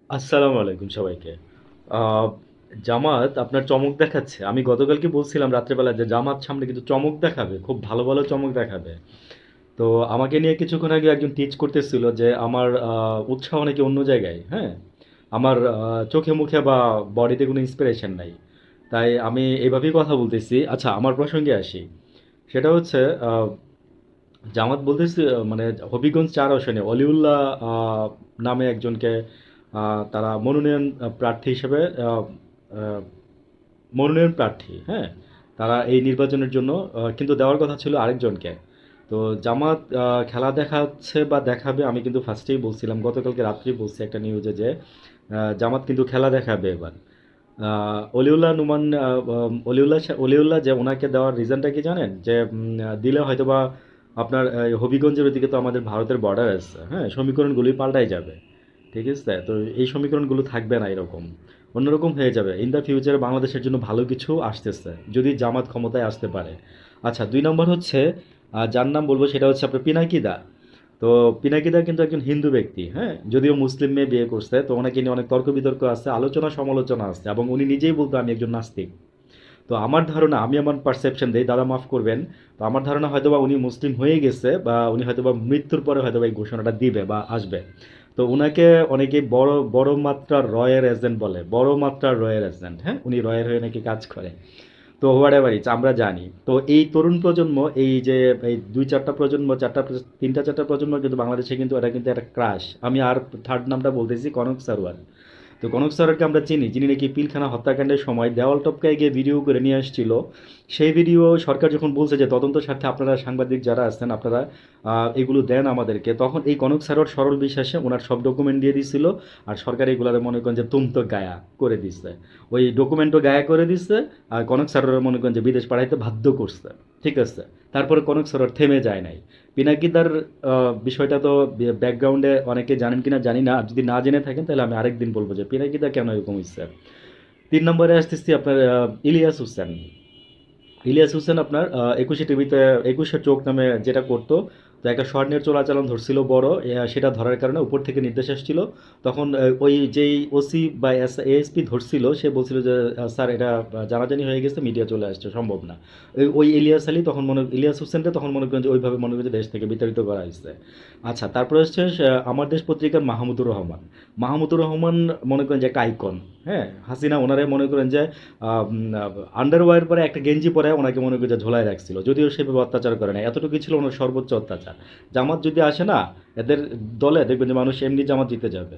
আসসালামু আলাইকুম সবাইকে। আ জামাত আপনার চমক দেখাচ্ছে। আমি গতকালকে বলছিলাম রাত্রেবেলা যে জামাত সামনে কিন্তু চমক দেখাবে। খুব ভালো, ভালো চমক দেখাবে। তো আমাকে নিয়ে কিছুক্ষণ আগে একজন টিচ করতেছিল যে আমার উৎসাহ নাকি অন্য জায়গায়, হ্যাঁ? আমার চোখে মুখে বা বডিতে কোনো ইন্সপিরেশন নাই। তাই আমি এভাবেই কথা বলতেছি। আচ্ছা আমার প্রসঙ্গে আসি। সেটা হচ্ছে আ জামাত বলতেছে মানে হবিগঞ্জ ৪ আসনে অলিউল্লাহ আ নামে একজনকে আ তারা মনোনয়ন প্রার্থী হিসেবে আ আ মনোনয়ন প্রার্থী, হ্যাঁ? তারা এই নির্বাচনের জন্য কিন্তু দেওয়ার কথা ছিল আরেকজনকে। তো জামাত খেলা দেখাচ্ছে বা দেখাবে আমি কিন্তু ফার্স্টেই বলছিলাম, গতকালকে রাত্রেই বলছি একটা নিউজে যে জামাত কিন্তু খেলা দেখাবে এবার। অলিউল্লাহ নুমান অলিউল্লাহ যে ওনাকে দেওয়ার রিজনটা কি জানেন? যে দিলে হয়তোবা আপনার হবিগঞ্জের ওইদিকে তো আমাদের ভারতের বর্ডার আছে, হ্যাঁ? সমীকরণগুলোই পাল্টাই যাবে। ঠিক আছে? তো এই সমীকরণগুলো থাকবে না এরকম। অন্যরকম হয়ে যাবে। ইন দ্য ফিউচারে বাংলাদেশের জন্য ভালো কিছু আসতেছে। যদি জামাত ক্ষমতায় আসতে পারে। আচ্ছা ২ নম্বর হচ্ছে যার নাম বলব সেটা হচ্ছে আপনার পিনাকিদা। তো পিনাকিদা কিন্তু একজন হিন্দু ব্যক্তি, হ্যাঁ? যদিও মুসলিম মেয়ে বিয়ে করছে, তো ওনাকে নিয়ে অনেক তর্ক-বিতর্ক আছে, আলোচনা সমালোচনা আছে এবং উনি নিজেই বলতো আমি একজন নাস্তিক। তো আমার ধারণা, আমি আমার পারসেপশন দেই, দাদা মাফ করবেন। তো আমার ধারণা হয়তোবা উনি মুসলিম হয়ে গেছে বা উনি হয়তোবা মৃত্যুর পরে হয়তোবা এই ঘোষণাটা দিবে বা আসবে। তো উনাকে অনেকেই বড় বড় মাত্রার রয়ের এজেন্ট বলে, বড় মাত্রার রয়ের এজেন্ট, হ্যাঁ? উনি রয়ের হয়ে নাকি কাজ করে। তো হোয়াটএভার ইটস আমরা জানি। তো এই তরুণ প্রজন্ম এই যে এই ২-৪ টা প্রজন্ম ৪ টা ৩টা ৪ টা প্রজন্ম কিন্তু বাংলাদেশে কিন্তু এটা কিন্তু একটা ক্রাশ। আমি আর থার্ড নামটা বলতেছি কনক সারওয়ার। তো কনক সারওয়ারকে আমরা চিনি। যিনি নাকি পিলখানা হত্যাকাণ্ডের সময় দেওয়াল টপকায় গিয়ে ভিডিও করে নিয়ে আসছিল। সেই ভিডিও সরকার যখন বলছে যে তদন্ত স্বার্থে আপনারা সাংবাদিক যারা আছেন আপনারা এগুলো দেন আমাদেরকে। তখন এই কনক সারওয়ার সরল বিশ্বাসে উনার সব ডকুমেন্ট দিয়ে দিছিল। আর সরকার এগুলারে মনে করেন যে তুমতো গায়া করে দিছে। ওই ডকুমেন্টও গায়া করে দিছে। আর কনক সারোয়ার মনে করেন যে বিদেশ পাঠাইতে বাধ্য করছে। ঠিক আছে? তারপরে কনক সারোয়ার থেমে যায় নাই। পিনাকিদার বিষয়টা তো ব্যাকগ্রাউন্ডে অনেকে জানেন কিনা জানি না। আর যদি না জেনে থাকেন তাহলে আমি আরেকদিন বলব যে পিনাকিদা কেন এরকম হইছে। ৩ নম্বরে আসতেছি আপনার ইলিয়াস হোসেন। ইলিয়াস হোসেন আপনার ২১শে টিভিতে ২১শে চোখ নামে যেটা করতো, তো একটা স্বর্ণের চোরাচালান ধরছিল বড়, সেটা ধরার কারণে উপর থেকে নির্দেশ আসছিল। তখন ওই যেই ওসি বা এএসপি ধরছিল সে বলছিল যে স্যার এটা জানাজানি হয়ে গেছে, মিডিয়া চলে আসছে, সম্ভব না। ওই ইলিয়াস হোসেনকে তখন মনে করেন যে ওইভাবে মনে করেন যে দেশ থেকে বিতাড়িত করা হয়েছে। আচ্ছা তারপরে হচ্ছে আমার দেশ পত্রিকার মাহমুদুর রহমান। মাহমুদুর রহমান মনে করেন যে একটা আইকন, হ্যাঁ? হাসিনা ওনারে মনে করেন যে আন্ডারওয়্যার পরে একটা গেঞ্জি পরে ওনাকে মনে করি যে ঝোলায় রাখছিল, যদিও সেভাবে অত্যাচার করে না, এতটুকু ছিল ওনার সর্বোচ্চ অত্যাচার। জামাত যদি আসে না এদের দলে, দেখবেন যে মানুষ এমনি জামাত জিতে যাবে।